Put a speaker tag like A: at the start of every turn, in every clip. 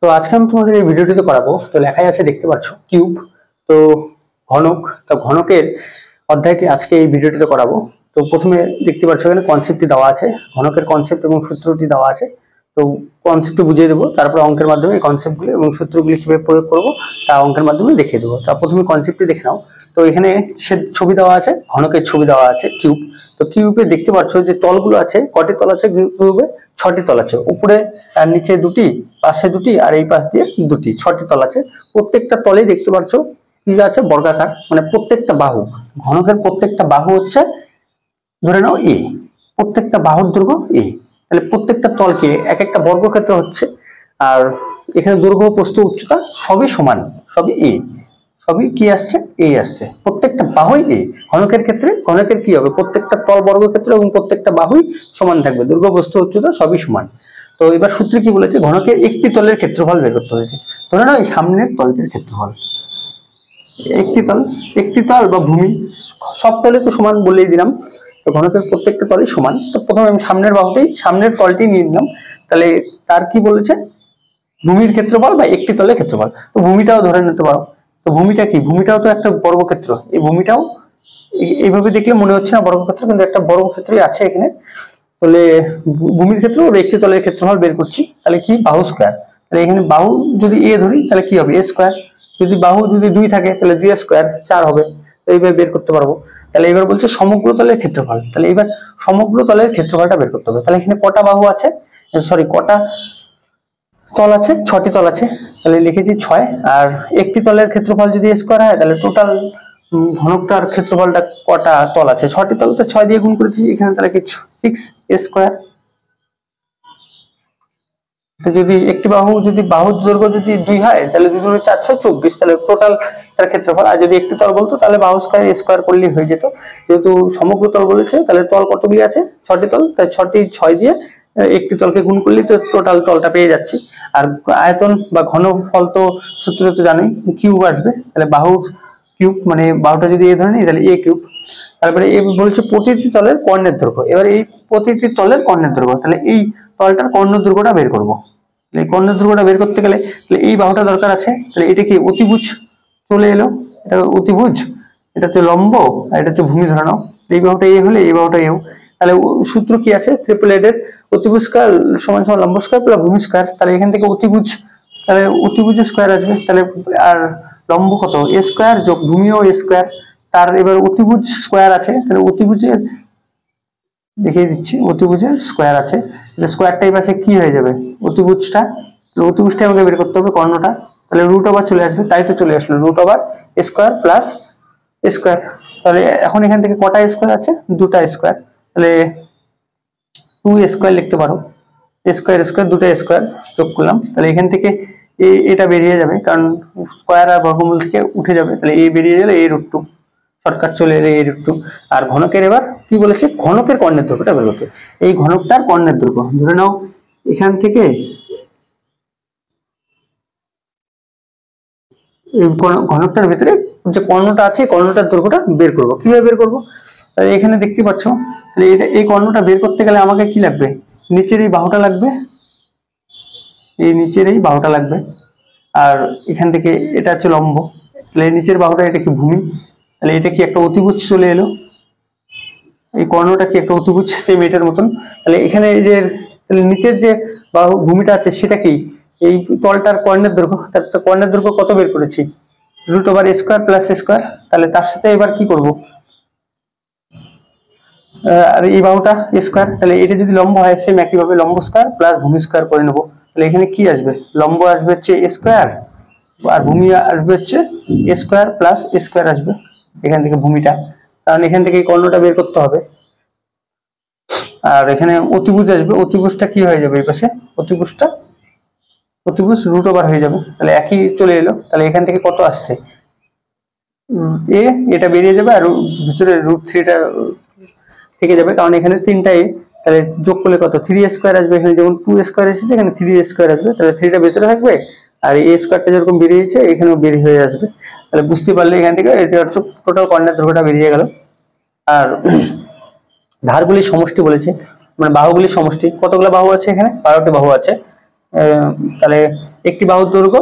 A: তো আজকে আমি তোমাদের এই ভিডিওটিতে করাবো। তো লেখাই আছে দেখতে পাচ্ছ কিউব। তো ঘনক, তো ঘনকের অধ্যায়টি আজকে এই ভিডিওটিতে করাবো। তো প্রথমে দেখতে পাচ্ছ এখানে কনসেপ্টটি দেওয়া আছে, ঘনকের কনসেপ্ট এবং সূত্রটি দেওয়া আছে। তো কনসেপ্টটি বুঝিয়ে দেবো, তারপর অঙ্কের মাধ্যমে এই কনসেপ্টগুলি এবং সূত্রগুলি কিভাবে প্রয়োগ করবো তা অঙ্কের মাধ্যমে দেখিয়ে দেবো। তা প্রথমে কনসেপ্টটি দেখে নাও। তো এখানে সে ছবি দেওয়া আছে, ঘনকের ছবি দেওয়া আছে কিউব। তো কিউবে দেখতে পাচ্ছ যে তলগুলো আছে, কটি তল আছে কিউবে? 6টি তল আছে, উপরে আর নিচে দুটি, পাশে দুটি আর এই পাশ দিয়ে দুটি, 6টি তল আছে। প্রত্যেকটা তলেই দেখতে পাচ্ছ কি আছে? বর্গাকার, মানে প্রত্যেকটা বাহু, ঘনকের প্রত্যেকটা বাহু হচ্ছে ধরে নাও এ, প্রত্যেকটা বাহুর দৈর্ঘ্য এ। তাহলে প্রত্যেকটা তলকে এক একটা বর্গক্ষেত্র হচ্ছে। আর এখানে দৈর্ঘ্য, প্রস্থ, উচ্চতা সবই সমান, সবই এ, সবই কি আসছে? এ আসছে। প্রত্যেকটা বাহুই এ। ঘনকের ক্ষেত্রে ঘনকের কি হবে? প্রত্যেকটা তল বর্গক্ষেত্র এবং প্রত্যেকটা বাহুই সমান থাকবে, দৈর্ঘ্য, প্রস্থ, উচ্চতা সবই সমান। তো এবার সূত্রে কি বলেছে? ঘনকের একটি তলের ক্ষেত্রফল বের করতে হয়েছে। ধরে নাও এই সামনের তলটির ক্ষেত্রফল, একটি তল বা ভূমি, সব তলে তো সমান বলেই দিলাম। তো ঘনকের প্রত্যেকটা তলই সমান। তো প্রথমে আমি সামনের বাহুতেই, সামনের তলটি নিয়ে নিলাম। তাহলে তার কি বলেছে? ভূমির ক্ষেত্রফল বা একটি তলের ক্ষেত্রফল। তো ভূমিটাও ধরে নিতে পারো। তো ভূমিটা কি? ভূমিটাও তো একটা বর্গক্ষেত্র। এই ভূমিটাও এইভাবে দেখলে মনে হচ্ছে না বর্গক্ষেত্র, কিন্তু একটা বর্গক্ষেত্রই আছে এখানে। তাহলে ভূমির ক্ষেত্রে একটি তলের ক্ষেত্রফল বের করছি। তাহলে কি? বাহু স্কয়ার। তাহলে এখানে বাহু যদি এ ধরি তাহলে কি হবে? এ স্কয়ার। যদি বাহু যদি 2 থাকে তাহলে 2 স্কয়ার, 4 হবে। তো এইভাবে বের করতে পারবো। তাহলে এবার বলছে সমগ্র তলের ক্ষেত্রফল। তাহলে এবার সমগ্র তলের ক্ষেত্রফলটা বের করতে হবে। তাহলে এখানে কটা বাহু আছে? সরি, কটা তল আছে? 6টি তল আছে। তাহলে লিখেছি 6। আর একটি তলের ক্ষেত্রফল যদি স্কয়ার হয় তাহলে টোটাল ঘনকটার ক্ষেত্রফলটা কটা তল আছে? 6টি তল, তো 6 দিয়ে গুণ করেছি এখানে, তাহলে কি 6 স্কয়ার। তো যদি একটি বাহু, যদি বাহুর দৈর্ঘ্য যদি 2 হয় তাহলে 2 × 4 = 24, তাহলে টোটাল তার ক্ষেত্রফল। আর যদি একটি তল বলতো তাহলে বাহু স্কয়ার করলেই হয়ে যেত। যেহেতু সমগ্র তল বলেছে তাহলে তল কতগুলি আছে? 6টি তল, তাই 6 দিয়ে একটি তলকে গুণ করলেই তো টোটাল তলটা পেয়ে যাচ্ছি। আর আয়তন বা ঘনফল তো সূত্র তো জানোই, কিউব আসবে। তাহলে বাহু কিউব, মানে বাহুটা যদি এ ধরে নিই তাহলে এ কিউব। তারপরে এ বলছে প্রতিটি তলের কর্ণের দৈর্ঘ্য। এবার এই প্রতিটি তলের কর্ণের দৈর্ঘ্য, তাহলে এই তলটার কর্ণের দৈর্ঘ্যটা বের করব। এই কর্ণের দৈর্ঘ্যটা বের করতে গেলে তাহলে এই বাহুটা দরকার আছে। তাহলে এটা কি? অতিভুজ চলে এলো, এটা অতিভুজ, এটা হচ্ছে লম্ব আর এটা হচ্ছে ভূমি ধরে নাও। এই বাহুটা এ হলে এই বাহুটা এও। তাহলে সূত্র কি আছে? ট্রিপল এর অতিভুজ স্কয়ার সমান সমান লম্ব স্কয়ার প্লাস ভূমি স্কয়ার। তাহলে এখান থেকে অতিভুজ, তাহলে অতিভুজের স্কয়ার আসবে। তাহলে আর লম্ব কত? এ স্কয়ার যোগ ভূমিও এ স্কয়ার। তার এবার অতিভুজ স্কয়ার আছে, তাহলে অতিভুজের দেখিয়ে দিচ্ছি, অতিভুজের স্কয়ার আছে। স্কয়ারটা এই পাশে কি হয়ে যাবে? অতিভুজটা। অতিভুজটা আমাকে বের করতে হবে, কর্ণটা। তাহলে রুট ওভার চলে আসবে, তাই তো চলে আসলো root over square plus square. তাহলে এখন এখান থেকে কটা স্কয়ার আছে? 2টা স্কয়ার। তাহলে 2 স্কয়ার লিখতে পারো। স্কয়ার স্কয়ার, 2টা স্কয়ার যোগ করলাম। তাহলে এখান থেকে এটা বেরিয়ে যাবে, কারণ স্কয়ার আর বর্গমূল থেকে উঠে যাবে। তাহলে এ বেরিয়ে গেলে এ √2, শর্টকাট চলে এলে এ √2। আর ঘনকের এবার কি বলেছে? ঘনকের কর্ণের দৈর্ঘ্যটা বের করতে। এই ঘনকটার কর্ণের দৈর্ঘ্য ধরে নাও এখান থেকে এই ঘনকটার ভিতরে যে কর্ণটা আছে কর্ণটার দৈর্ঘ্যটা বের করব। কিভাবে বের করব? তাহলে এখানে দেখতে পাচ্ছ, তাহলে এটা, এই কর্ণটা বের করতে গেলে আমাকে কি লাগবে? নিচের এই বাহুটা লাগবে, এই নিচের এই বাহুটা লাগবে। আর এখান থেকে এটা হচ্ছে লম্ব, তাহলে নিচের বাহুটা, এটা কি? ভূমি। তাহলে এটা কি? একটা অতিভুজ চলে এলো। এই কর্ণটা কি? একটা অতিভুজ, সেম এটার মতন। তাহলে এখানে এই যে নিচের যে বাহু ভূমিটা আছে সেটা কি? এই তলটার কর্ণের দৈর্ঘ্য। তার কর্ণের দৈর্ঘ্য কত বের করেছি? Root over square plus square. তাহলে তার সাথে এবার কি করব? আর এই বাহুটা স্কয়ার, তাহলে এটা যদি লম্ব হয় সেম একইভাবে লম্ব স্কয়ার প্লাস ভূমি স্কয়ার করে নেব। তাহলে এখানে কি আসবে? লম্ব আসবে হচ্ছে এ স্কয়ার, আর ভূমি আসবে হচ্ছে এ স্কয়ার প্লাস স্কয়ার আসবে এখান থেকে ভূমিটা, কারণ এখান থেকে এই কর্ণটা বের করতে হবে। আর এখানে অতিভুজ আসবে, অতিভুজটা কি হয়ে যাবে? এই পাশে অতিভুজ রুট ওভার হয়ে যাবে। তাহলে একই চলে এলো। তাহলে এখান থেকে কত আসছে? এ, এটা বেরিয়ে যাবে আর ভিতরে √3টা থেকে যাবে, কারণ এখানে 3টা এ। তাহলে যোগ করলে কত? 3 স্কয়ার আসবে। এখানে যেমন 2 স্কয়ার এসেছে, এখানে 3 স্কয়ার আসবে। তাহলে 3টা ভেতরে থাকবে আর এ স্কয়ারটা যেরকম বেরিয়েছে এখানেও বেরিয়ে হয়ে আসবে। তাহলে বুঝতে পারলে এখান থেকে এটা হচ্ছে টোটাল কর্ণের দৈর্ঘ্যটা বেরিয়ে গেল। আর ধারগুলির সমষ্টি বলেছে, মানে বাহুগুলির সমষ্টি। কতগুলো বাহু আছে এখানে? 12টি বাহু আছে। তাহলে একটি বাহুর দৈর্ঘ্য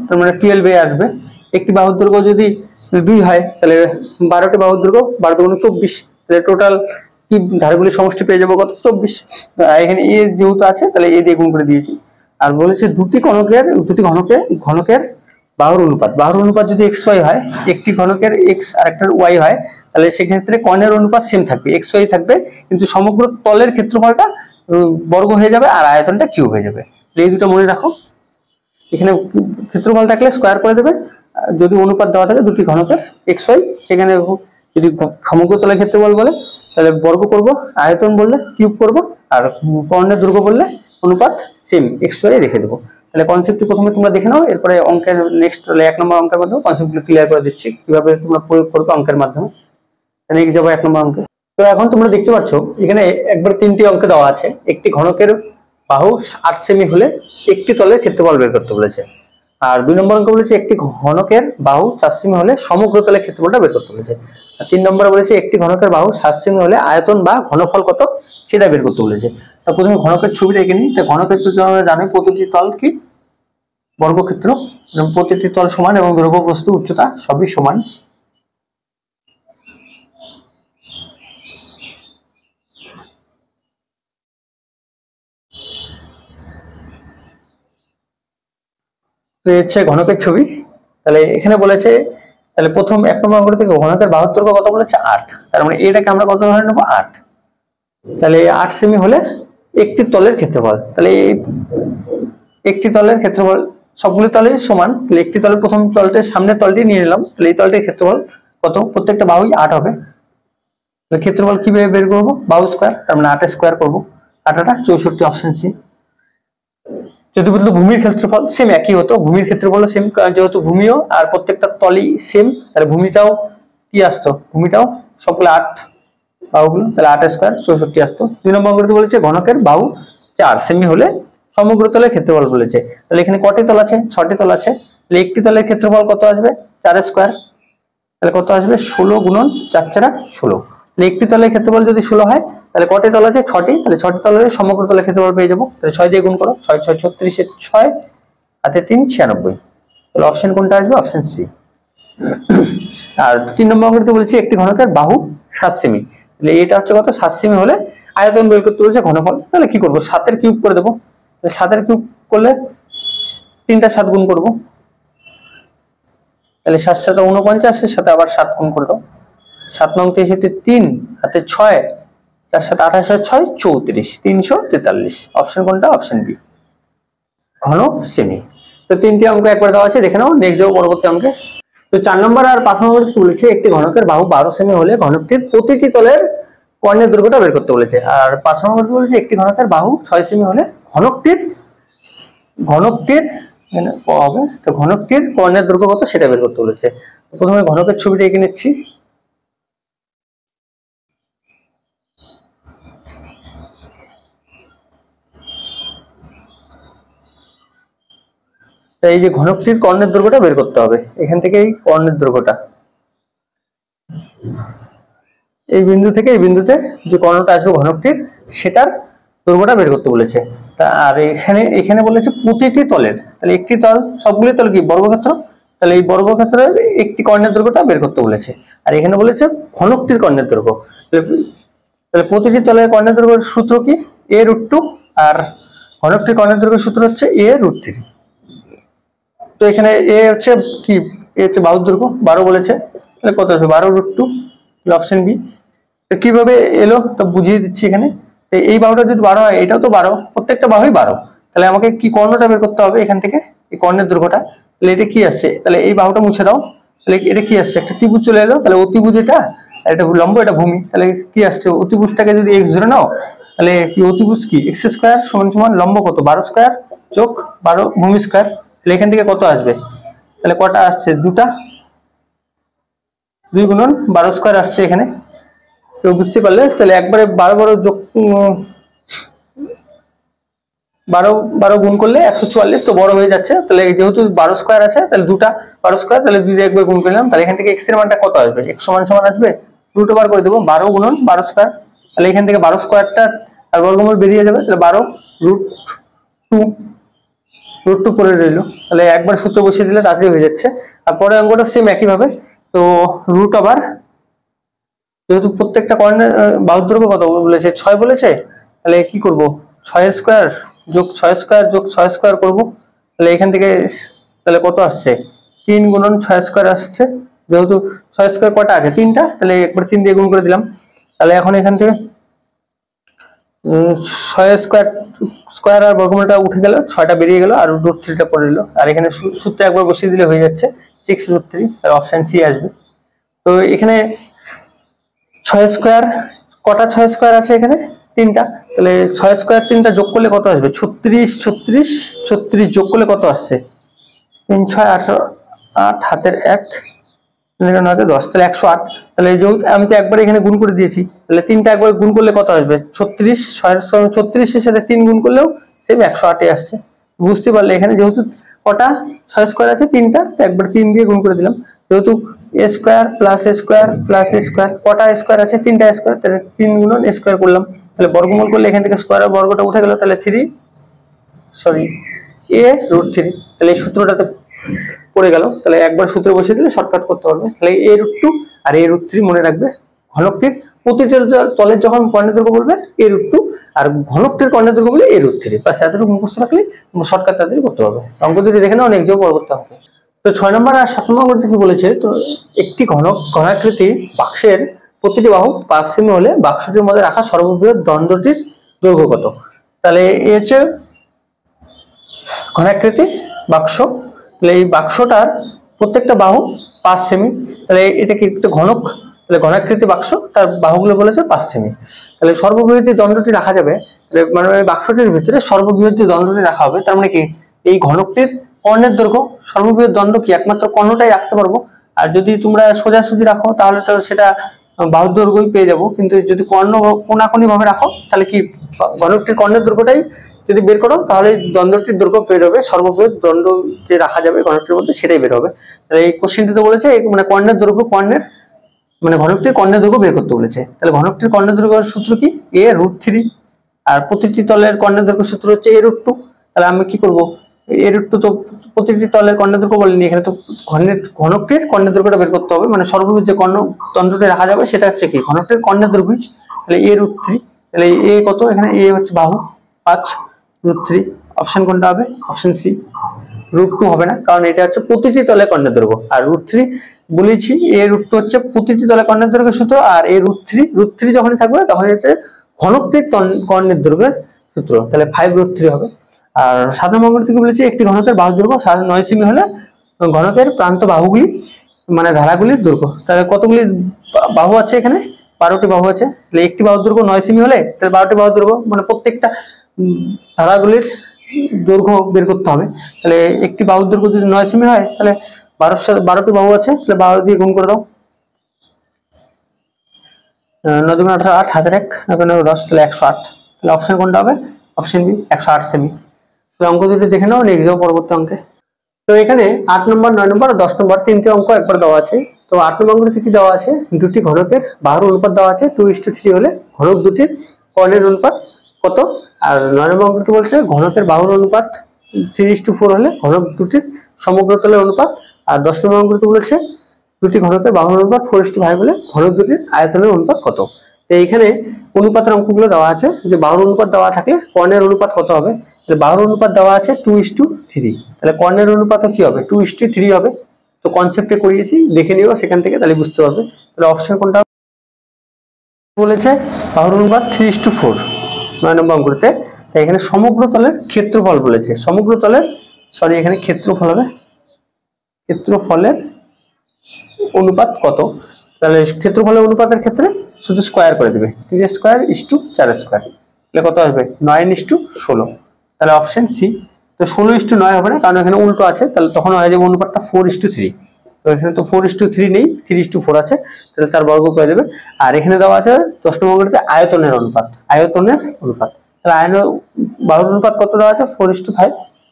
A: তার মানে 12 আসবে। একটি বাহুর দৈর্ঘ্য যদি 2 হয় তাহলে 12টি বাহুর দৈর্ঘ্য 12 দুগুণ 24, তাহলে টোটাল কি ধারগুলির সমষ্টি পেয়ে যাবো কত? 24। এখানে এ যেহেতু আছে তাহলে এ দিয়ে গুণ করে দিয়েছি। আর বলেছে দুটি ঘনকের বাহুর অনুপাত যদি xy হয়, একটি ঘনকের x আর একটা y হয়, তাহলে সেক্ষেত্রে কর্ণের অনুপাত সেম থাকবে, xy থাকবে, কিন্তু সমগ্র তলের ক্ষেত্রফলটা বর্গ হয়ে যাবে আর আয়তনটা কিউব হয়ে যাবে। এই দুটো মনে রাখো। এখানে ক্ষেত্রফল থাকলে স্কোয়ার করে দেবে, যদি অনুপাত দেওয়া থাকে দুটি ঘনকের xy, সেখানে যদি সমগ্র তলের ক্ষেত্রফল বলে তাহলে বর্গ করব, আয়তন বললে কিউব করব, আর কর্ণের দৈর্ঘ্য বললে অনুপাত সেম xy রেখে দেবো। তাহলে কনসেপ্টটি প্রথমে তোমরা দেখে নাও, এরপরে অঙ্কের নেক্সট 1 নম্বর অঙ্কের মাধ্যমে কনসেপ্টগুলো ক্লিয়ার করে দিচ্ছি কিভাবে তোমরা প্রয়োগ করবে অঙ্কের মাধ্যমে। নেক্সট যাবো 1 নম্বর অঙ্কে। তো এখন তোমরা দেখতে পাচ্ছ এখানে একবার 3টি অঙ্ক দেওয়া আছে। একটি ঘনকের বাহু 8 সেমি হলে একটি তলের ক্ষেত্রফল বের করতে বলেছে। আর 2 নম্বর অঙ্ক বলেছে একটি ঘনকের বাহু 4 সেমি হলে সমগ্র তলের ক্ষেত্রফলটা বের করতে বলেছে। আর 3 নম্বরে বলেছে একটি ঘনকের বাহু 7 সেমি হলে আয়তন বা ঘনফল কত সেটা বের করতে বলেছে। তো প্রথমে ঘনকের ছবিটা এঁকে নিই। ঘনক্ষেত্র আমরা জানি প্রতিটি তল কি বর্গক্ষেত্র, এবং প্রতিটি তল সমান এবং দৈর্ঘ্য প্রস্থ উচ্চতা সবই সমান। তো হচ্ছে ঘনকের ছবি। তাহলে এখানে বলেছে, তাহলে প্রথম 1 নম্বর অঙ্ক থেকে ঘনকের বাহুর দৈর্ঘ্য কত বলেছে 8, তার মানে এটাকে আমরা কত ধরে নেবো 8। তাহলে 8 সেমি হলে একটি তলের ক্ষেত্রফল, তাহলে একটি তলের ক্ষেত্রফল সবগুলি তলেই সমান, তাহলে একটি তলের প্রথম তলটির সামনের তলটি নিয়ে নিলাম, তাহলে এই তলটির ক্ষেত্রফল কত? প্রত্যেকটা বাহুই 8 হবে। তাহলে ক্ষেত্রফল কিভাবে বের করবো? বাহু স্কয়ার, তার মানে 8 স্কয়ার করবো, 8 8 64, অপশন সি। যদি বলতো ভূমির ক্ষেত্রফল সেম একই হতো, ভূমির ক্ষেত্রফল সেম, যেহেতু ভূমিও আর প্রত্যেকটা তলই সেম, তাহলে ভূমিটাও কি আসতো? ভূমিটাও সবগুলো 8 বাহুগুলো, তাহলে 8 স্কয়ার 64 আসতো। 2 নম্বর অঙ্কটি বলেছে ঘনকের বাহু 4 সেমি হলে সমগ্র তলের ক্ষেত্রফল বলেছে। তাহলে এখানে কটি তল আছে? 6টি তল আছে। তাহলে একটি তলের ক্ষেত্রফল কত আসবে? 4 স্কয়ার, তাহলে কত আসবে? 16 গুণন 4 4 16। তাহলে একটি তলের ক্ষেত্রফল যদি 16 হয়, তাহলে কটি তল আছে? 6টি, তাহলে 6টি তলের সমগ্র তলের ক্ষেত্রফল পেয়ে যাবো। তাহলে 6 দিয়ে গুণ করো, 6 6 36 এর 6 হাতে 3 96। তাহলে অপশন কোনটা আসবে? Option C. আর 3 নম্বর অঙ্কটি বলেছি একটি ঘনকের বাহু 7 সেমি, তাহলে এটা হচ্ছে কত? 7 সেমি হলে আয়তন বের করতে বলেছে, ঘনফল। তাহলে কি করবো? 7 এর কিউব করে দেবো। 7 এর কিউব করলে 3টা 7 গুণ করবো, তাহলে 7 7 49, এর সাথে আবার 7 গুণ করে দাও। 7 নং 63, 3 হাতে 6, 4 7 28 আর 6 34, 343। অপশন কোনটা? অপশন বি, ঘন সেমি। তো 3টি অঙ্ক একবার দেওয়া আছে, দেখে নাও। নেক্সট যাবো পরবর্তী অঙ্কে। তো 4 নম্বর আর 5 নম্বর বলেছে একটি ঘনকের বাহু 12 সেমি হলে ঘনকটির প্রতিটি তলের কর্ণের দৈর্ঘ্যটা বের করতে বলেছে। আর 5 নম্বর বলেছে একটি ঘনকের বাহু 6 সেমি হলে ঘনকটির হবে, তো ঘনকটির কর্ণের দৈর্ঘ্য কত সেটা বের করতে বলেছে। প্রথমে ঘনকের ছবিটা এঁকে নিচ্ছি। এই যে ঘনকটির কর্ণের দৈর্ঘ্যটা বের করতে হবে, এখান থেকে এই কর্ণের দৈর্ঘ্যটা এই বিন্দু থেকে এই বিন্দুতে যে কর্ণটা আসবে ঘনকটির, সেটার দৈর্ঘ্যটা বের করতে বলেছে। আর এখানে বলেছে প্রতিটি তলের, তাহলে একটি তল, সবগুলি তল কি বর্গক্ষেত্র, তাহলে এই বর্গক্ষেত্রের একটি কর্ণের দৈর্ঘ্যটা বের করতে বলেছে। আর এখানে বলেছে ঘনকটির কর্ণের দৈর্ঘ্য, তাহলে প্রতিটি তলের কর্ণের দৈর্ঘ্যের সূত্র কি? a√2, আর ঘনকটির কর্ণের দৈর্ঘ্যের সূত্র হচ্ছে a√3। তো এখানে এ হচ্ছে কি? এ হচ্ছে বাহুর দৈর্ঘ্য 12 বলেছে, তাহলে কত আসবে? 12√2, অপশন বি। তো কিভাবে এলো তো বুঝিয়ে দিচ্ছি এখানে। এই বাহুটা যদি 12 হয়, এটাও তো 12, প্রত্যেকটা বাহুই 12, তাহলে আমাকে কি কর্ণটা বের করতে হবে এখান থেকে, এই কর্ণের দৈর্ঘ্যটা। তাহলে এটা কি আসছে? তাহলে এই বাহুটা মুছে দাও, তাহলে এটা কি আসছে? একটা ত্রিভুজ চলে এলো, তাহলে অতিভুজ এটা, আর এটা লম্ব, এটা ভূমি, তাহলে কি আসছে? অতিভুজটাকে যদি x ধরে নাও, তাহলে কি অতিভুজ কি? x স্কয়ার সমান সমান লম্ব কত? 12 স্কয়ার যোগ 12 ভূমি স্কয়ার। তাহলে এখান থেকে কত আসবে? তাহলে কটা আসছে? দুটা, 2 গুণন 12 স্কয়ার আসছে এখানে। তো বুঝতে পারলে, তাহলে একবারে 12 যোগ 12 গুণ করলে 144, তো বড় হয়ে যাচ্ছে। তাহলে যেহেতু 12 স্কয়ার আছে, তাহলে দুটা 12 স্কয়ার, তাহলে 2 দিয়ে একবার গুণ করলাম, তাহলে এখান থেকে x এর মানটা কত আসবে? x সমান সমান আসবে রুট ওভার করে দেবো 12 গুণন 12 স্কয়ার, তাহলে এখান থেকে 12 স্কয়ারটা আর বর্গমূল বেরিয়ে যাবে, তাহলে 12√2। √2 পরে রইল। তাহলে একবার সূত্র বসিয়ে দিলে তাড়াতাড়ি হয়ে যাচ্ছে। আর পরের অঙ্কটা সেম একই ভাবে। তো রুট ওভার, যেহেতু প্রত্যেকটা কর্ণের বাহুর দৈর্ঘ্য কত বলেছে 6 বলেছে, তাহলে কি করব 6 স্কয়ার যোগ 6 স্কয়ার যোগ 6 স্কয়ার করব। তাহলে এখান থেকে তাহলে কত আসছে 3 গুণন 6 স্কয়ার আসছে। যেহেতু 6 স্কয়ার কটা আছে 3টা, তাহলে একবার 3 দিয়ে গুণ করে দিলাম। তাহলে এখন এখান থেকে 6 স্কয়ার স্কয়ার আর বর্গমূলটা উঠে গেল, 6টা বেরিয়ে গেল আর √3টা পড়ে রইল। আর এখানে সূত্রে একবার বসিয়ে দিলে হয়ে যাচ্ছে 6√3, আর অপশন সি আসবে। তো এখানে 6 স্কয়ার কটা 6 স্কয়ার আছে এখানে 3টা, তাহলে 6 স্কয়ার 3টা যোগ করলে কত আসবে 36 36 36 যোগ করলে কত আসছে 3 6 18 8 হাতের 1 10, তাহলে 108। তাহলে যেহেতু আমি তো একবার এখানে গুণ করে দিয়েছি, তাহলে 3টা একবার গুণ করলে কত আসবে 36, 36 এর সাথে 3 গুণ করলেও সেম 108 আসছে। বুঝতে পারলে এখানে যেহেতু কটা 6 স্কয়ার আছে 3টা, একবার 3 দিয়ে গুণ করে দিলাম। যেহেতু a square plus a square plus a square, কটা স্কয়ার আছে 3টা স্কয়ার, তাহলে 3 গুণন a স্কয়ার করলাম। তাহলে বর্গমূল করলে এখান থেকে স্কয়ারের বর্গটা উঠে গেল, তাহলে a√3। তাহলে এই সূত্রটাতে পড়ে গেল। তাহলে একবার সূত্র বসিয়ে দিলে শর্টকাট করতে পারবে। তাহলে a√2 আর a√3 মনে রাখবে। ঘনকটির প্রতিটা তলের যখন কর্ণের দৈর্ঘ্য বলবে a√2, আর ঘনকটির কর্ণের দৈর্ঘ্য বলে a√3। বাস এতটুকু মুখস্থ রাখলে শর্টকাট তাড়াতাড়ি করতে পারবে। অঙ্ক যদি দেখে নাও অনেক যোগ করতে হবে। তো 6 নম্বর আর 7 নম্বর কি বলেছে, তো একটি ঘনাকৃতির বাক্সের প্রতিটি বাহু 5 সেমি হলে বাক্সটির মধ্যে রাখা সর্ববৃহৎ দণ্ডটির দৈর্ঘ্য কত। তাহলে এই হচ্ছে ঘনাকৃতি বাক্স। তাহলে এই বাক্সটার প্রত্যেকটা বাহু 5 সেমি। তাহলে এটা কি একটা ঘনক, তাহলে ঘনাকৃতি বাক্স, তার বাহুগুলো বলেছে 5 সেমি। তাহলে সর্ববৃহৎ যে দণ্ডটি রাখা যাবে, মানে বাক্সটির ভিতরে সর্ববৃহৎ যে দণ্ডটি রাখা হবে, তার মানে কি এই ঘনকটির কর্ণের দৈর্ঘ্য। সর্ববৃহৎ দণ্ড কি একমাত্র কর্ণটাই রাখতে পারবো। আর যদি তোমরা সোজাসুজি রাখো তাহলে তো সেটা বাহুর দৈর্ঘ্যই পেয়ে যাবো। কিন্তু যদি কর্ণ কোনাকুনি ভাবে রাখো, তাহলে কি ঘনকটির কর্ণের দৈর্ঘ্যটাই যদি বের করো, তাহলে দণ্ডটির দৈর্ঘ্য বের হবে। সর্ববৃহৎ দণ্ড যে রাখা যাবে ঘনকটির মধ্যে সেটাই বের হবে। তাহলে এই কোশ্চেনটিতে বলেছে মানে কর্ণের দৈর্ঘ্য, কর্ণের মানে ঘনকটির কর্ণের দৈর্ঘ্য বের করতে বলেছে। তাহলে ঘনকটির কর্ণের দৈর্ঘ্যের সূত্র কি a√3, আর প্রতিটি তলের কর্ণের দৈর্ঘ্য সূত্র হচ্ছে a√2। তাহলে আমি কি করব a√2, তো প্রতিটি তলের কর্ণের দৈর্ঘ্য বলিনি, এখানে তো ঘনকটির কর্ণের দৈর্ঘ্যটা বের করতে হবে। মানে সর্ববৃহৎ যে কর্ণ দণ্ডটি রাখা যাবে সেটা হচ্ছে কি ঘনকটির কর্ণের দৈর্ঘ্য। তাহলে a√3, তাহলে a কত, এখানে a হচ্ছে বাহু 5√3। অপশন কোনটা হবে, অপশন সি। √2 হবে না, কারণ এটা হচ্ছে প্রতিটি তলে কর্ণের দৈর্ঘ্য। আর √3 বলেছি, a√2 হচ্ছে প্রতিটি তলে কর্ণের দৈর্ঘ্যের সূত্র, আর √3 যখনই থাকবে তখন হচ্ছে ঘনকটির কর্ণের দৈর্ঘ্যের সূত্র। তাহলে 5√3 হবে। আর 7 নম্বর থেকে বলেছি একটি ঘনকের বাহুর দৈর্ঘ্য 9 সেমি হলে ঘনকের প্রান্ত বাহুগুলি মানে ধারাগুলির দৈর্ঘ্য। তাহলে কতগুলি বাহু আছে এখানে 12টি বাহু আছে। তাহলে একটি বাহুর দৈর্ঘ্য 9 সেমি হলে তাহলে 12টি বাহুর দৈর্ঘ্য মানে প্রত্যেকটা ধারাগুলির দৈর্ঘ্য বের করতে হবে। তাহলে একটি বাহুর দৈর্ঘ্য যদি 9 সেমি হয়, তাহলে 12টি বাহু আছে, তাহলে 12 দিয়ে গুণ করে দাও। 9 × 18 8 হাতের 1 10, তাহলে 108। তাহলে অপশন কোনটা হবে, অপশন বি 108 সেমি। তো অঙ্ক দুটো দেখে নাও, নেক্সট যাও পরবর্তী অঙ্কে। তো এখানে 8 নম্বর 9 নম্বর 10 নম্বর তিনটে অঙ্ক একবার দেওয়া আছে। তো 8 নম্বর অঙ্কে কি দেওয়া আছে, দুটি ঘনকের বাহুর অনুপাত দেওয়া আছে 2:3 হলে ঘনক দুটির কর্ণের অনুপাত কত। আর 9 নম্বর অঙ্কে বলছে ঘনকের বাহুর অনুপাত 3:4 হলে ঘনক দুটির সমগ্র তলের অনুপাত। আর 10 নম্বর অঙ্কে বলেছে দুটি ঘনকের বাহুর অনুপাত 4:5 হলে ঘনক দুটির আয়তনের অনুপাত কত। তো এইখানে অনুপাতের অঙ্কগুলো দেওয়া আছে, যে বাহুর অনুপাত দেওয়া থাকলে কর্ণের অনুপাত কত হবে। বাহুর অনুপাত দেওয়া আছে 2:3, তাহলে কর্ণের অনুপাত কি হবে 2:3 হবে। তো কনসেপ্টে করিয়েছি, দেখে নিও সেখান থেকে, তাহলে বুঝতে পারবে। তাহলে অপশন কোনটা বলেছে, বাহুর অনুপাত 3:4 9 নম্বর অঙ্কতে। তাই এখানে সমগ্র তলের ক্ষেত্রফল বলেছে, সমগ্র তলের এখানে ক্ষেত্রফল হবে, ক্ষেত্রফলের অনুপাত কত। তাহলে ক্ষেত্রফলের অনুপাতের ক্ষেত্রে শুধু স্কয়ার করে দিবে, 3² 4², তাহলে কত আসবে 9:16। তাহলে অপশন সি। তো 16:9 হবে না, কারণ এখানে উল্টো আছে, তাহলে তখন হয়ে যাবে অনুপাতটা 4:3। তো এখানে তো 4:3 নেই, 3:4 আছে, তাহলে তার বর্গ করে দেবে। আর এখানে দেওয়া আছে 10 নম্বরতে আয়তনের অনুপাত, আয়তনের অনুপাত। তাহলে বাহুর অনুপাত কত দেওয়া আছে 4:5,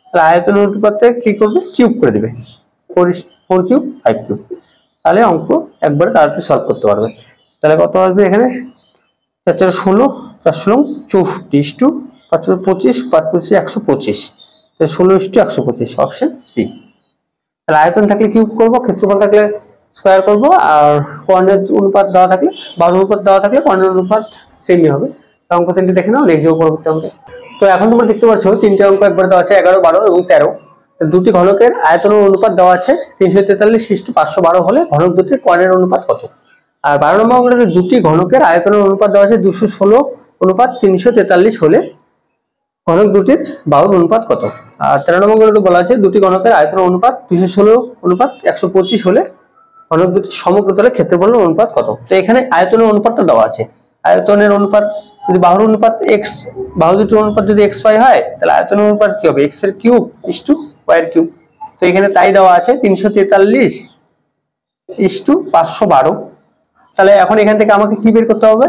A: তাহলে আয়তনের অনুপাতে কি করবে কিউব করে দেবে, 4³ 5³। তাহলে অঙ্ক একবারে তাড়াতাড়ি সলভ করতে পারবে। তাহলে কত আসবে এখানে 4×4 = 16, 4×16 = 64, 5×25 125। 16:125 অপশন সি। তাহলে আয়তন থাকলে কিউব করব, ক্ষেত্রফল থাকলে স্কয়ার করব, আর কোঅর্ডিনেট অনুপাত দেওয়া থাকলে বাহু অনুপাত দেওয়া থাকলে কোঅর্ডিনেট অনুপাত সেমই হবে। অঙ্ক তিনটি দেখে নাও, নেক্সট পরবর্তী অঙ্কে। তো এখন তোমরা দেখতে পাচ্ছ তিনটে অঙ্ক একবার দেওয়া আছে 11, 12 এবং 13। দুটি ঘনকের আয়তন অনুপাত দেওয়া আছে 343:512 হলে ঘনক দুটির কোণের অনুপাত কত। আর 12 নম্বর অঙ্কটাতে দুটি ঘনকের আয়তনের অনুপাত দেওয়া আছে 216:343 হলে ঘনক দুটির বাহুর অনুপাত কত। আর 13 নম্বর অঙ্কটাতে বলা আছে দুটি ঘনকের আয়তনের অনুপাত 216:125 হলে ঘনক দুটির সমপ্রতলের ক্ষেত্রফলের অনুপাত কত। তো এখানে আয়তনের অনুপাতটা দেওয়া আছে। আয়তনের অনুপাত যদি বাহুর অনুপাত x, বাহু দুটির অনুপাত যদি xy হয় তাহলে আয়তনের অনুপাত কি হবে, x এর কিউব ইসটু y এর কিউব। তো এখানে তাই দেওয়া আছে 343:512। তাহলে এখন এখান থেকে আমাকে কি বের করতে হবে,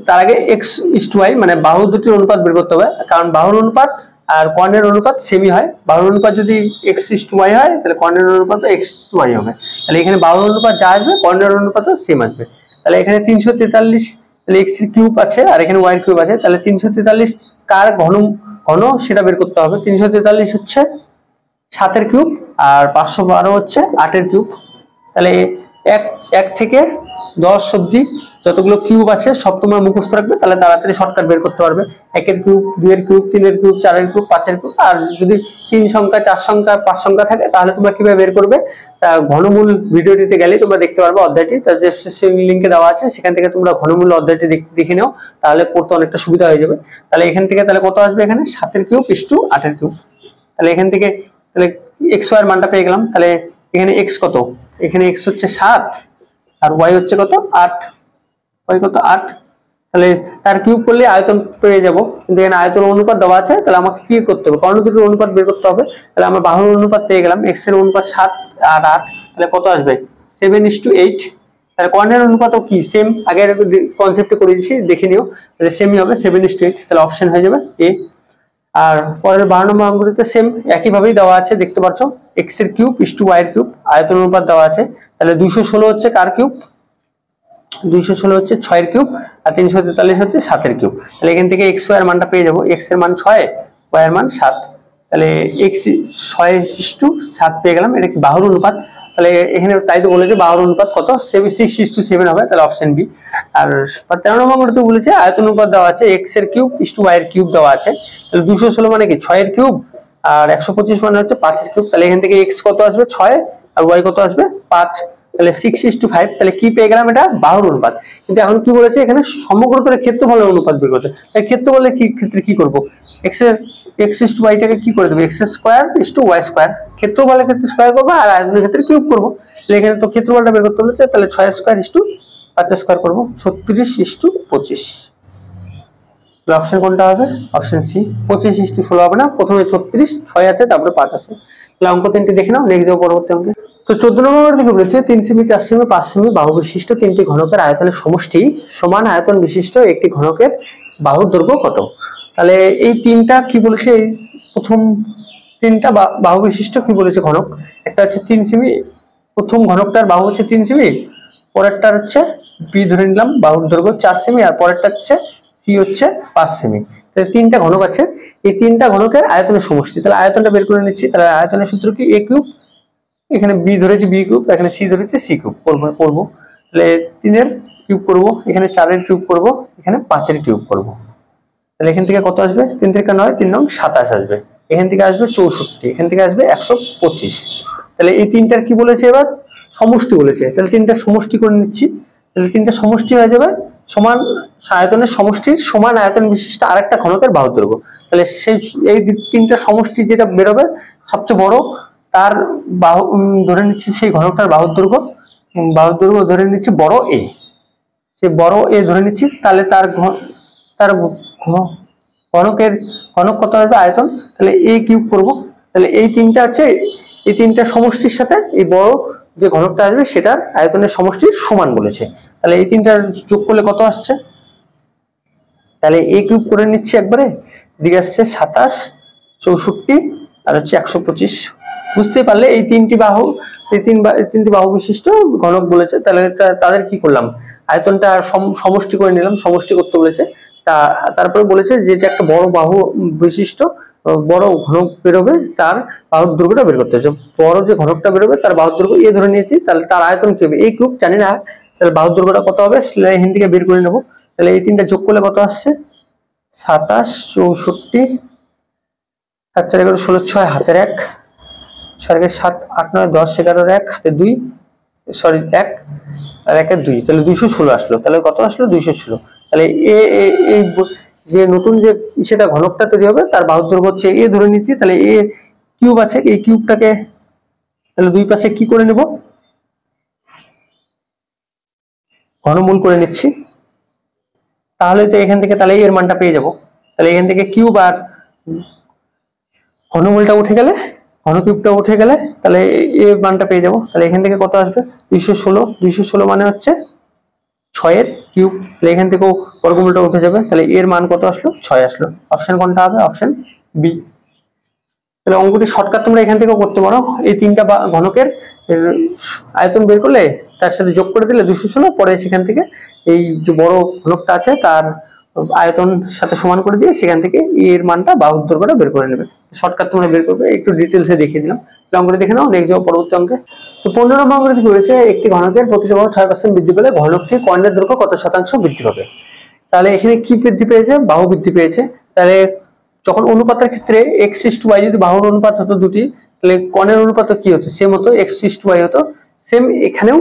A: তার আগে x/y মানে বাহু দুটির অনুপাত বের করতে হবে, কারণ বাহুর অনুপাত আর কর্ণের অনুপাত সেমই হয়। বাহুর অনুপাত যদি x/y হয় তাহলে কর্ণের অনুপাত x/y হবে। তাহলে এখানে বাহুর অনুপাত যা আসবে কর্ণের অনুপাতও সেম আসবে। তাহলে এখানে 343, তাহলে x এর কিউব আছে আর এখানে y এর কিউব আছে, তাহলে 343 কার ঘন সেটা বের করতে হবে। 343 হচ্ছে 7 এর কিউব আর 512 হচ্ছে 8 এর কিউব। তাহলে এক থেকে 10 অবধি যতগুলো কিউব আছে সব তোমরা মুখস্থ রাখবে, তাহলে তাড়াতাড়ি শর্টকাট বের করতে পারবে। 1 এর কিউব, 2 এর কিউব, 3 এর কিউব, 4 এর কিউব, 5 এর কিউব। আর যদি 3 সংখ্যা, 4 সংখ্যা, 5 সংখ্যা থাকে তাহলে তোমরা কিভাবে বের করবে ঘনমূল ভিডিওটিতে গেলে তোমরা দেখতে পারবে অধ্যায়টি, তার ডেসক্রিপশন লিংকে দেওয়া আছে, সেখান থেকে তোমরা ঘনমূল অধ্যায়টি দেখে নাও, তাহলে পড়তে অনেকটা সুবিধা হয়ে যাবে। তাহলে এখান থেকে তাহলে কত আসবে, এখানে 7 এর কিউব ইসটু 8 এর কিউব। তাহলে এখান থেকে তাহলে xy এর মানটা পেয়ে গেলাম। তাহলে এখানে x কত, এখানে x হচ্ছে 7 আর y হচ্ছে কত 8, y কত 8। তাহলে তার কিউব করলে আয়তন পেয়ে যাব, কিন্তু এখানে আয়তন অনুপাত দেওয়া আছে, তাহলে আমাকে কি করতে হবে, কর্ণ দুটির অনুপাত বের করতে হবে। তাহলে আমরা বাহুর অনুপাত পেয়ে গেলাম, x এর অনুপাত 7 আর 8, তাহলে কত আসবে 7:8। তাহলে কর্ণের অনুপাতও কি সেম, আগের কনসেপ্টে করে দিয়েছি দেখে নিও, তাহলে সেমই হবে 7:8। তাহলে অপশন হয়ে যাবে এ। আর পরের 12 নম্বর অঙ্কটিতে সেম একইভাবেই দেওয়া আছে, দেখতে পাচ্ছ x এর কিউব ইসটু y এর কিউব, আয়তন অনুপাত দেওয়া আছে। তাহলে 216 হচ্ছে কার কিউব, 216 হচ্ছে 6 এর কিউব আর 343 হচ্ছে 7 এর কিউব। তাহলে এখান থেকে xy এর মানটা পেয়ে যাব, x এর মান 6, y এর মান 7। তাহলে x 6:7 পেয়ে গেলাম, এটা কি বাহুর অনুপাত। তাহলে এখানে তাই তো বলেছে বাহুর অনুপাত কত, 6:7 হবে, তাহলে অপশন বি। আর 13 নম্বর তো বলেছে আয়তন অনুপাত দেওয়া আছে x এর কিউব ইসটু y এর কিউব দেওয়া আছে। তাহলে 216 মানে কি 6 এর কিউব আর 125 মানে হচ্ছে 5 এর কিউব। তাহলে এখান থেকে x কত আসবে 6 আর y কত আসবে 5, তাহলে 6:5। তাহলে কি পেয়ে গেলাম, এটা বাহুর অনুপাত। কিন্তু এখন কি বলেছে এখানে সমগ্রতলের ক্ষেত্রফলের অনুপাত বের করতে। তাই ক্ষেত্রফলের ক্ষেত্রে কি করব, x/y টাকে কি করে দেব, x² ক্ষেত্রফলের ক্ষেত্রে স্কয়ার করব আর আয়তনের ক্ষেত্রে কিউব করব। তাহলে এখানে তো ক্ষেত্রফলটা বের করতে বলেছে, তাহলে 6² 5² করব 36:25। অপশন কোনটা হবে, অপশন সি। 25:16 হবে না, প্রথমে 36, 6 আছে তারপরে 5 আছে। তাহলে অঙ্ক তিনটি দেখে নাও, নেক্সট যাও পরবর্তী অঙ্কে। তো 14 নম্বর থেকে বলেছে 3 সেমি, 4 সেমি, 5 সেমি বাহু বিশিষ্ট তিনটি ঘনকের আয়তনের সমষ্টি সমান আয়তন বিশিষ্ট একটি ঘনকের বাহুর দৈর্ঘ্য কত। তাহলে এই তিনটা কি বলেছে, এই প্রথম তিনটা বাহু বিশিষ্ট কি বলেছে ঘনক, একটা হচ্ছে 3 সেমি, প্রথম ঘনকটার বাহু হচ্ছে 3 সেমি, পরেরটার হচ্ছে বি ধরে নিলাম বাহুর দৈর্ঘ্য 4 সেমি, আর পরেরটা হচ্ছে সি হচ্ছে 5 সেমি। তাহলে তিনটা ঘনক আছে, এই তিনটা ঘনকের আয়তনের সমষ্টি। তাহলে আয়তনটা বের করে নিচ্ছি। তাহলে আয়তনের সূত্র কি, a কিউব, এখানে বি ধরেছি বি কিউব, এখানে সি ধরেছি সি কিউব করব। তাহলে 3 এর কিউব করব, এখানে 4 এর কিউব করব, এখানে 5 এর কিউব করব। তাহলে এখান থেকে কত আসবে, 3 থেকে 9, 3 9 27 আসবে, এখান থেকে আসবে 64, এখান থেকে আসবে 125। তাহলে এই তিনটার কি বলেছে এবার সমষ্টি বলেছে, তাহলে তিনটা সমষ্টি করে নিচ্ছি। তাহলে তিনটা সমষ্টি হয়ে যাবে সমান আয়তনের সমষ্টির সমান আয়তন বিশিষ্ট আরেকটা ঘনকের বাহুর দৈর্ঘ্য। তাহলে সেই এই তিনটা সমষ্টি যেটা বেরোবে সবচেয়ে বড় তার বাহু ধরে নিচ্ছি, সেই ঘনকটার বাহুর দৈর্ঘ্য ধরে নিচ্ছি বড় এ, সেই বড় এ ধরে নিচ্ছি। তাহলে তার ঘনক কত আসবে আয়তন, তাহলে এ কিউব করব। তাহলে এই তিনটা হচ্ছে এই তিনটা সমষ্টির সাথে এই বড় যে ঘনকটা আসবে সেটার আয়তনের সমষ্টির সমান বলেছে। তাহলে এই তিনটার যোগ করলে কত আসছে, তাহলে এ কিউব করে নিচ্ছি একবারে, দিকে আসছে 27, 64 আর হচ্ছে 125। বুঝতে পারলে এই তিনটি বাহু বিশিষ্ট ঘনক বলেছে। তাহলে তাদের কি করলাম, আয়তনটা সমষ্টি করে নিলাম, সমষ্টি করতে বলেছে। তারপরে বলেছে যে এটা একটা বড় বাহু বিশিষ্ট বড় ঘনক বেরোবে তার বাহুর দৈর্ঘ্যটা বের করতে হবে। বড় যে ঘনকটা বেরোবে তার বাহুর দৈর্ঘ্য এ ধরে নিয়েছি, তাহলে তার আয়তন কি হবে, এই কিউব জানি না, তাহলে বাহুর দৈর্ঘ্যটা কত হবে এখান থেকে বের করে নেব। তাহলে এই তিনটা যোগ করলে কত আসছে, 27, 64, 7, 4, 11, 16, 6 হাতের 1, 6, 7, 8, 9, 10, 11, 1 হাতে 2, সরি 1 আর 1 এর 2, তাহলে 216 আসলো। তাহলে কত আসলো, 216। তাহলে এই যে নতুন যে সেটা ঘনকটা তৈরি হবে তার বাহুর দৈর্ঘ্য হচ্ছে এ ধরে নিচ্ছি। তাহলে এ কিউব আছে, এই কিউবটাকে তাহলে দুই পাশে কি করে নেব, ঘনমূল করে নিচ্ছি। তাহলে তো এখান থেকে তাহলে এর মানটা পেয়ে যাব। তাহলে এখান থেকে কিউব আর ঘনমূলটা উঠে গেলে, ঘনকিউবটা উঠে গেলে তাহলে এর মানটা পেয়ে যাব। তাহলে এখান থেকে কত আসবে, 216 মানে হচ্ছে 6 এর কিউব। তাহলে এখান থেকেও বর্গমূলটা উঠে যাবে, তাহলে এর মান কত আসলো, 6 আসলো। অপশন কোনটা হবে, অপশন বি। তাহলে অঙ্কটি শর্টকাট তোমরা এখান থেকেও করতে পারো। এই তিনটা ঘনকের আয়তন বের করলে তার সাথে যোগ করে দিলে 216, পরে সেখান থেকে এই যে বড় ঘনকটা আছে তার আয়তন সাথে সমান করে দিয়ে সেখান থেকে এর মানটা বাহুর দৈর্ঘ্যটা বের করে নেবে। শর্টকাট তোমরা বের করবে, একটু ডিটেলসে দেখিয়ে দিলাম। অঙ্কটি দেখে নাও, নেক্সট যাবো পরবর্তী অঙ্কে। তো 15 নম্বর অঙ্কটি কি বলেছে, একটি ঘনকের প্রতিটি বাহু 6% বৃদ্ধি পেলে ঘনকটির কর্ণের দৈর্ঘ্য কত শতাংশ বৃদ্ধি পাবে। তাহলে এখানে কি বৃদ্ধি পেয়েছে, বাহু বৃদ্ধি পেয়েছে। তাহলে যখন অনুপাতের ক্ষেত্রে x:y যদি বাহুর অনুপাত হতো দুটি, তাহলে কর্ণের অনুপাত কি হতো, সেম হতো, x:y হতো। সেম এখানেও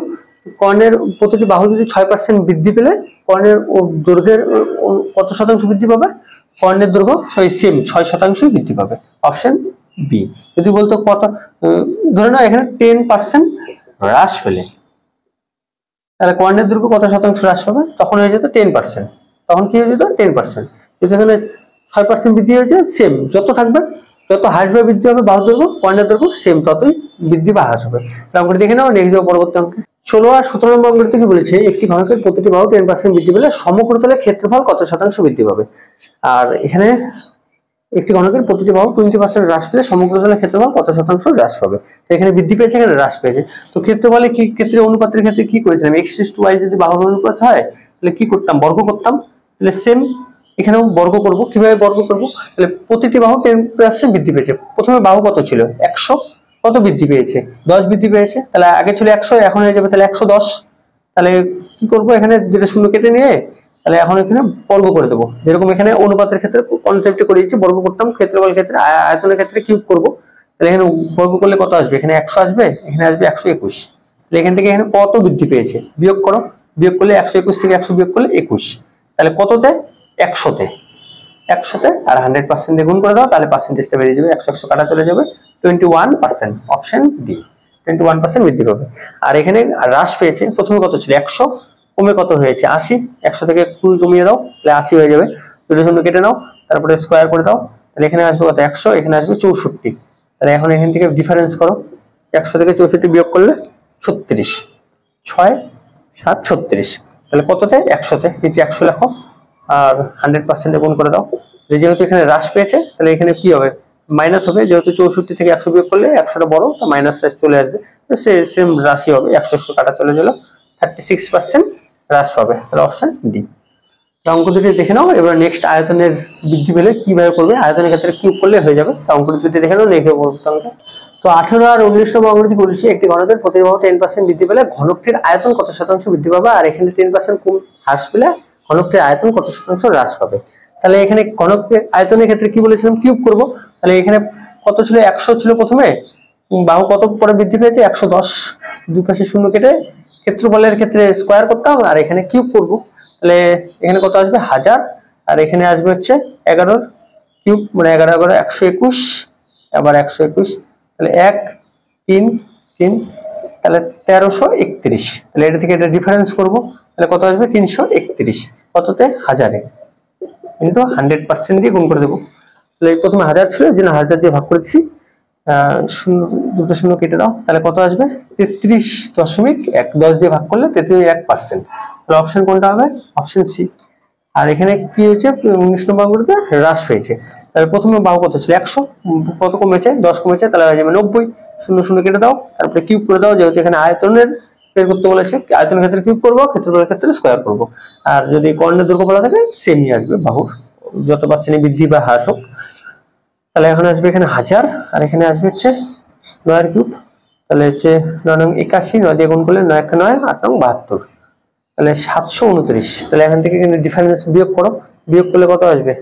A: কর্ণের প্রতিটি বাহু যদি 6% বৃদ্ধি পেলে কর্ণের দৈর্ঘ্যের কত শতাংশ বৃদ্ধি পাবে, কর্ণের দৈর্ঘ্য সেম 6% বৃদ্ধি পাবে। Option B. যদি বলতো কত, ধরে নাও এখানে 10% হ্রাস পেলে, তাহলে কর্ণের দৈর্ঘ্য কত শতাংশ হ্রাস পাবে, তখন হয়ে যেত 10%। তখন কি হয়ে যেত 10%। কিন্তু এখানে 6% বৃদ্ধি হয়েছে, সেম যত থাকবে, যত হ্রাস বা বৃদ্ধি হবে বাহুর দৈর্ঘ্য, কর্ণের দৈর্ঘ্য সেম ততই বৃদ্ধি বা হ্রাস হবে। অঙ্কটি দেখে নাও, নেক্সট পরবর্তী অঙ্কে। 16 আর 17 নম্বর অঙ্কটি কি বলেছে, একটি ঘনকের প্রতিটি বাহু 10% বৃদ্ধি পেলে সমগ্রতলের ক্ষেত্রফল কত শতাংশ বৃদ্ধি পাবে। আর এখানে একটি ঘনকের প্রতিটি বাহু 20% হ্রাস পেলে সমগ্রতলের ক্ষেত্রফল কত শতাংশ হ্রাস পাবে। এখানে বৃদ্ধি পেয়েছে, এখানে হ্রাস পেয়েছে। তো ক্ষেত্রফলে কি ক্ষেত্রে অনুপাতের ক্ষেত্রে কি করেছিলাম, x:y যদি বাহুর অনুপাত হয় তাহলে কি করতাম, বর্গ করতাম। তাহলে সেম এখানেও বর্গ করব। কিভাবে বর্গ করব, তাহলে প্রতিটি বাহু 10% বৃদ্ধি পেয়েছে। প্রথমে বাহু কত ছিল 100, কত বৃদ্ধি পেয়েছে 10 বৃদ্ধি পেয়েছে। তাহলে আগে ছিল 100, এখন হয়ে যাবে তাহলে 110। তাহলে কি করব, এখানে যেটা শূন্য কেটে নিয়ে তাহলে এখন এখানে বর্গ করে দেবো। যেরকম এখানে অনুপাতের ক্ষেত্রে কনসেপ্টে করেছি, বর্গ করতাম, ক্ষেত্রফলের ক্ষেত্রে আয়তনের ক্ষেত্রে কিউব করব। তাহলে এখানে বর্গ করলে কত আসবে, এখানে 100 আসবে, এখানে আসবে 121। তাহলে এখান থেকে এখানে কত বৃদ্ধি পেয়েছে বিয়োগ করো, বিয়োগ করলে 121 থেকে 100 বিয়োগ করলে 21। তাহলে কততে, 100তে, 100তে আর 100% দিয়ে গুণ করে দাও, তাহলে পার্সেন্টেজটা বেরিয়ে যাবে, 100 কাটা চলে যাবে, 21%। অপশন ডি, 21% বৃদ্ধি পাবে। আর এখানে হ্রাস পেয়েছে, প্রথমে কত ছিল 100, কমে কত হয়েছে 80, 100 থেকে 2 কমিয়ে দাও, তাহলে 80 হয়ে যাবে। দুটো শূন্য কেটে নাও, তারপরে স্কোয়ার করে দাও, তাহলে এখানে আসবে কত 100, এখানে আসবে 64। তাহলে এখন এখান থেকে ডিফারেন্স করো, 100 থেকে 64 বিয়োগ করলে 36, 6, 7, 36। তাহলে কততে, 100তে, নিচে 100 লেখো আর 100% গুণ করে দাও। যেহেতু এখানে হ্রাস পেয়েছে তাহলে এখানে কি হবে, মাইনাস হবে, যেহেতু 64 থেকে 100 বিয়োগ করলে 100টা বড়, তো মাইনাস চলে আসবে, তো সেম রাশি হবে, 100 কাটা চলে গেল, 36% হ্রাস পাবে। তাহলে অপশন ডি। অঙ্ক দুটি দেখে নাও। এবার নেক্সট আয়তনের বৃদ্ধি পেলে কিভাবে করবে, আয়তনের ক্ষেত্রে কিউব করলে হয়ে যাবে। অঙ্ক দুটি দেখে নাও, নেক্সট অঙ্কে। তো 18 আর 19 নম্বর অঙ্কটি বলেছি, একটি ঘনকের প্রতিটি বাহু 10% বৃদ্ধি পেলে ঘনকটির আয়তন কত শতাংশ বৃদ্ধি পাবে। আর এখানে 10% কম হ্রাস পেলে ঘনকটির আয়তন কত শতাংশ হ্রাস পাবে। তাহলে এখানে ঘনকের আয়তনের ক্ষেত্রে কি বলেছিলাম, কিউব করব। তাহলে এখানে কত ছিল, 100 ছিল প্রথমে, বাহু কত পরে বৃদ্ধি পেয়েছে 110, দুই পাশে শূন্য কেটে ক্ষেত্রফলের ক্ষেত্রে স্কোয়ার করতাম আর এখানে কিউব করব। তাহলে এখানে কত আসবে 1000, আর এখানে আসবে হচ্ছে 11 কিউব, মানে 11 11 121, আবার 121, তাহলে 1 3 3, তাহলে 1331। তাহলে এটা থেকে এটা ডিফারেন্স করব, তাহলে কত আসবে 331, কততে 1000-এ, কিন্তু 100% দিয়ে গুণ করে দেবো। তাহলে প্রথমে 1000 ছিল, যে 1000 দিয়ে ভাগ করেছি, দুটো শূন্য কেটে দাও, তাহলে কত আসবে 33.1, 10 দিয়ে ভাগ করলে 33%। তাহলে অপশন কোনটা হবে, অপশন সি। আর এখানে কি হয়েছে, 19 নম্বর অঙ্কটিতে হ্রাস পেয়েছে। তাহলে প্রথমে বাহু কত ছিল 100, কত কমেছে 10 কমেছে, তাহলে হয়ে যাবে 90, শূন্য শূন্য কেটে দাও, তারপরে কিউব করে দাও, যেহেতু এখানে আয়তনের বের করতে বলেছে, আয়তনের ক্ষেত্রে কিউব করবো, ক্ষেত্রফলের ক্ষেত্রে স্কোয়ার করবো। আর যদি কর্ণের দৈর্ঘ্য বলা থাকে সেমই আসবে, বাহুর যত পার্সেন্ট বৃদ্ধি বা হ্রাস হোক। তাহলে এখন আসবে এখানে 1000 আর এখানে আসবে হচ্ছে 9 এর কিউব, তাহলে হচ্ছে 9 নং 81, 9 দিয়ে গুণ করলে 9 1 9, 8 নং 72, তাহলে 729। তাহলে এখান থেকে কিন্তু ডিফারেন্স বিয়োগ করো, বিয়োগ করলে কত আসবে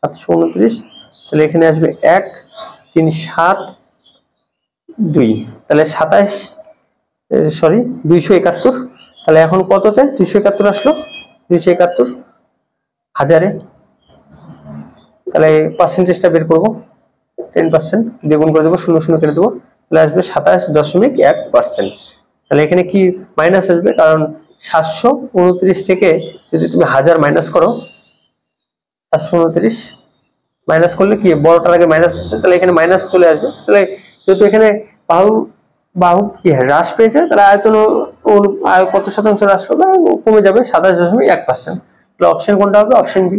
A: 729, তাহলে এখানে আসবে 1 3 7 2, তাহলে 27 সরি 271। তাহলে এখন কততে 271 আসলো, 271 হাজারে, তাহলে পার্সেন্টেজটা বের করবো 10% দিয়ে গুণ করে দেবো, 0 0 কেটে দেবো, তাহলে আসবে 27.1%। তাহলে এখানে কি মাইনাস আসবে, কারণ 729 থেকে যদি তুমি 1000 মাইনাস করো, 729 মাইনাস করলে কি বড়টার আগে মাইনাস আসছে, তাহলে এখানে মাইনাস চলে আসবে। তাহলে যেহেতু এখানে বাহু বাহু কি হ্রাস পেয়েছে, তাহলে আয়তন কত শতাংশ হ্রাস পাবে, কমে যাবে 27.1%। তাহলে অপশন কোনটা হবে, অপশন বি।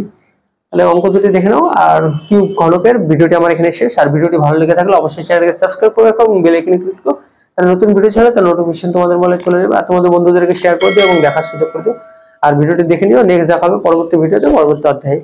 A: তাহলে অঙ্ক দুটি দেখে নাও। আর কিউব ঘনকের ভিডিওটি আমার এখানে শেষ। আর ভিডিওটি ভালো লেগে থাকলে অবশ্যই চ্যানেলকে সাবস্ক্রাইব করে রাখো এবং বেল আইকনে ক্লিক করো, আর নতুন ভিডিও ছাড়া তার নোটিফিকেশন তোমাদের মোবাইলে চলে যাবে। আর তোমাদের বন্ধুদেরকে শেয়ার করে দিও এবং দেখার সুযোগ করে দিও। আর ভিডিওটি দেখে নিও, নেক্সট দেখা হবে পরবর্তী ভিডিওতে, পরবর্তী অধ্যায়ে।